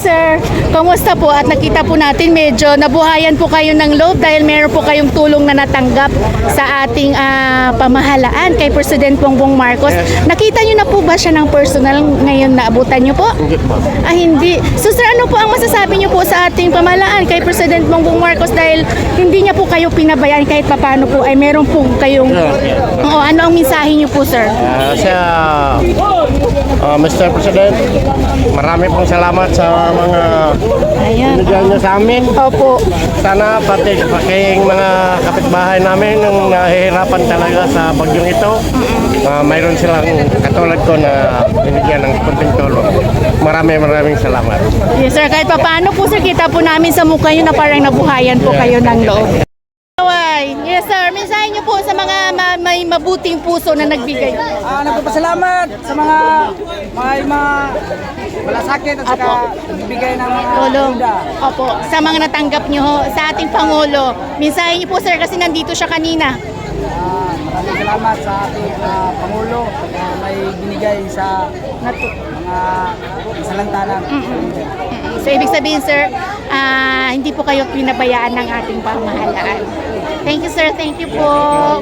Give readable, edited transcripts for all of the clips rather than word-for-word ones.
sir. Kamusta po? At nakita po natin medyo nabuhayan po kayo ng loob dahil meron po kayong tulong na natanggap sa ating pamahalaan kay President Bongbong Marcos. Nakita nyo na po ba siya ng personal ngayon na abutan nyo po? Hindi. So sir, ano po ang masasabi nyo po sa ating pamahalaan kay President Bongbong Marcos dahil hindi niya po kayo pinabayaan kahit paano po ay meron po kayong... Oo, ano ang mensahe nyo po, sir? Mr. President, marami pong salamat sa mga binigyan niyo sa amin. Opo. Sana pati kayong mga kapitbahay namin nung nahihirapan talaga sa bagyong ito, mayroon silang katulad ko na binigyan ng konting tulong. Maraming salamat. Yes, sir. Kahit paano po, sir, kita po namin sa mukha nyo na parang nabuhayan po kayo ng loob. Yes, sir. Mensahe nyo po sa mga may mabuting puso na nagbigay. Nagpapasalamat sa mga malasakit at saka nagbibigay ng mga tulong. ayuda. Opo. Sa mga natanggap nyo sa ating Pangulo. Mensahe nyo po, sir, kasi nandito siya kanina. Maraming salamat sa ating Pangulo na may binigay sa mga salantanan. So, ibig sabihin, sir, hindi po kayo pinabayaan ng ating pamahalaan. Thank you, sir. Thank you po.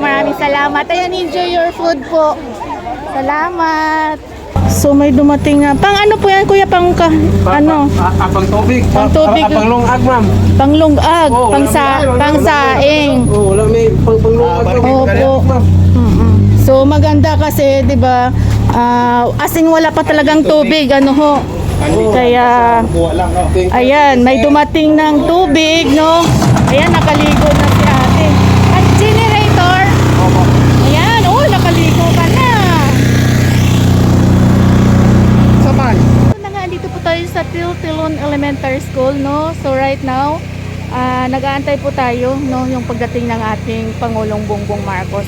Maraming salamat. Ayan, enjoy your food po. Salamat. So, may dumating na. Pang ano po yan, kuya? Pang Pang tubig. Pang tubig. Panglungag, ma'am. Panglungag. Pangsaing. Wala may panglungag. Opo. So, maganda kasi, di ba, as in wala pa talagang tubig, ano ho. Kaya, ayan, may dumating ng tubig, no? Ayan, nakaligo na si ate. At generator, ayan, nakaligo ka na. Saman. Dito po tayo sa Tilon Elementary School, no? So, right now, nag-aantay po tayo, no? Yung pagdating ng ating Pangulong Bongbong Marcos.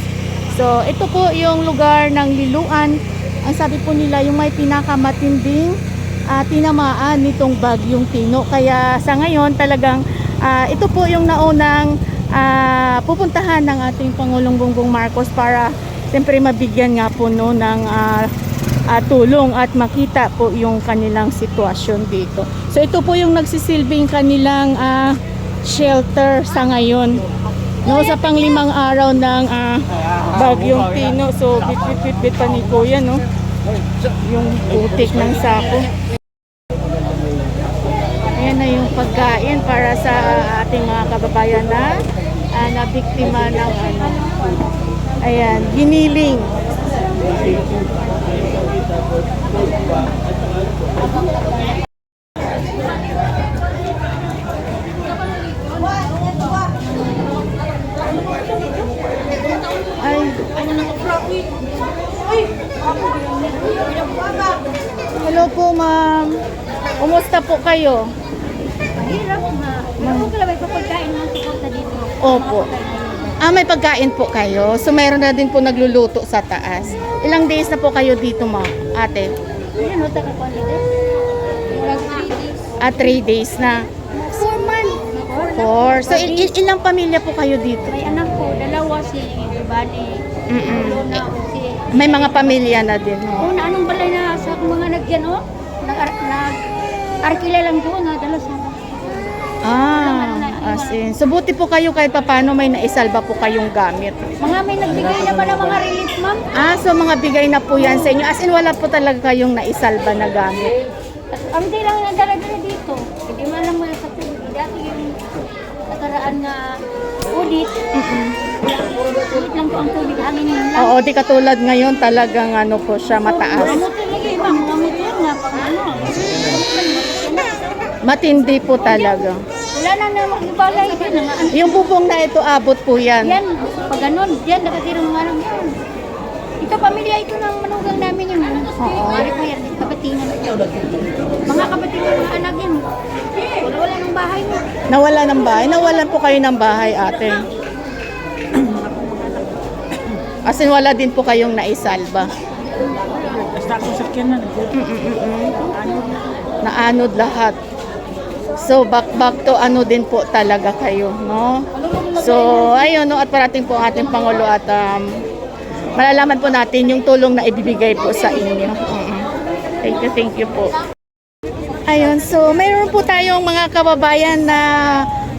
So, ito po yung lugar ng Liloan. Ang sabi po nila, yung may pinakamatinding tinamaan nitong bagyong Tino. Kaya sa ngayon talagang ito po yung naunang pupuntahan ng ating Pangulong Bongbong Marcos para siyempre mabigyan nga po no, ng tulong at makita po yung kanilang sitwasyon dito. So ito po yung nagsisilbing kanilang shelter sa ngayon. No, sa pang-5 araw ng bagyong Tino. So bit pa ni Kuya, no? Yung putik ng sako. Ayan na yung pagkain para sa ating mga kababayan na nabiktima ng ayan, giniling. Hello po, ma'am. Kumusta po kayo? Mahirap nga. Ano ka may pagkain ng suporta dito? Opo. May pagkain po kayo. So, mayroon na din po nagluluto sa taas. Ilang days na po kayo dito, ma'am, ate? Ano, taka-quality? 3 days. 3 days na. 4 months. 4. So, ilang pamilya po kayo dito? May anak ko, 2 si Bani. Luna, si... May mga pamilya na din. No? Na anong balay na sa mga nagyan, nag-arkila lang doon, dala sa... As in. So, buti po kayo kahit paano may naisalba po kayong gamit. Mga may nagbigay na ba ng mga relief, ma'am? So mga bigay na po yan sa inyo. As in, wala po talaga kayong naisalba na gamit. Ang di lang nagdala-dala dito. Hindi man lang muna sa tubig. Dati yung nakaraan na audit. Audit lang po ang tubig. Hangin yun lang. Oo, di katulad ngayon talagang ano po siya mataas. Ano talaga ma'am? Mamut yun nga pang ano. Matindi po talaga. Wala na naman balay din. Yung bubong na ito, abot po yan. Yan, pag ganun, yan, nakatira mga alam yan. Ito, pamilya ito ng manugang namin yun. Oo. Pari ko yan, kabatingan. Mga kabatingan, mga anak yan. Wala ng bahay mo. Nawala ng bahay? Nawalan po kayo ng bahay, ate. As in, wala din po kayong naisalba. Basta ako sa kinan. Naanod lahat. So, back to ano din po talaga kayo, no? So, ayun, no, at parating po ang ating Pangulo at malalaman po natin yung tulong na ibibigay po sa inyo. Thank you po. Ayun, so mayroon po tayong mga kababayan na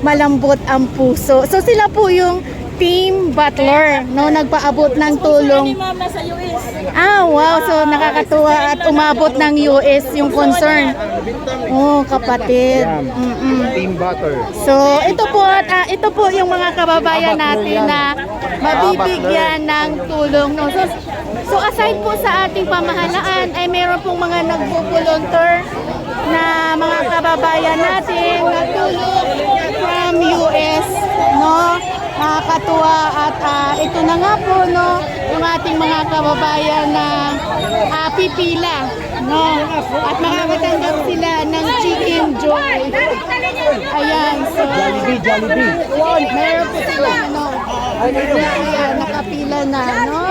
malambot ang puso. So sila po yung Team Butler, no, nagpaabot ng tulong. Mama sa US. Ah, wow, so nakakatuwa at umabot ng US yung concern. Oh, kapatid. Team Butter. So, ito po yung mga kababayan natin na mabibigyan ng tulong, no. So aside po sa ating pamahalaan ay meron pong mga nagvo-volunteer na mga kababayan natin na tulong from US, no. Nakakatuwa at ito na nga po, no, yung ating mga kababayan na pipila, no, at makakatanggap sila ng chicken joy. Ayan, so Jollibee. meron po sila, no, ayan, nakapila na, no.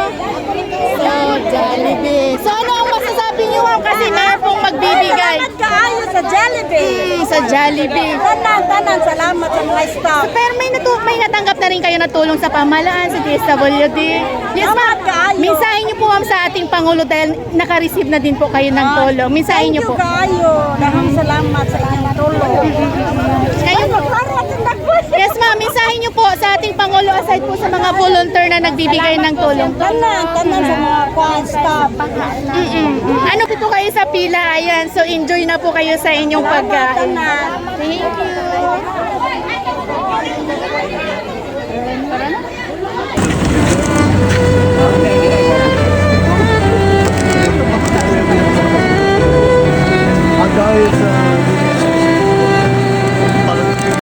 So, Jollibee. So, ano ang masasabi niyo, ma'am? Kasi meron pong magbibigay. Salamat kaayo sa Jollibee. Sa Jollibee. Tanan, salamat sa mga staff. Pero may natanggap na rin kayo na tulong sa pamahalaan, sa DSWD. Yes, ma'am. Minsahin niyo po, ma'am, sa ating Pangulo dahil naka-receive na din po kayo ng tulong. Minsahin niyo po. kaayo. Dahang salamat sa inyong tulong. Kayo po. Yes, ma'am. Minsahin niyo po sa ating Pangulo aside po sa mga volunteer na nagbibigay ng tulong. Tanan sa mga staff. Ano po kayo sa pila? Ayan. So, enjoy na po kayo sa inyong pagkain. Thank you. Tara na.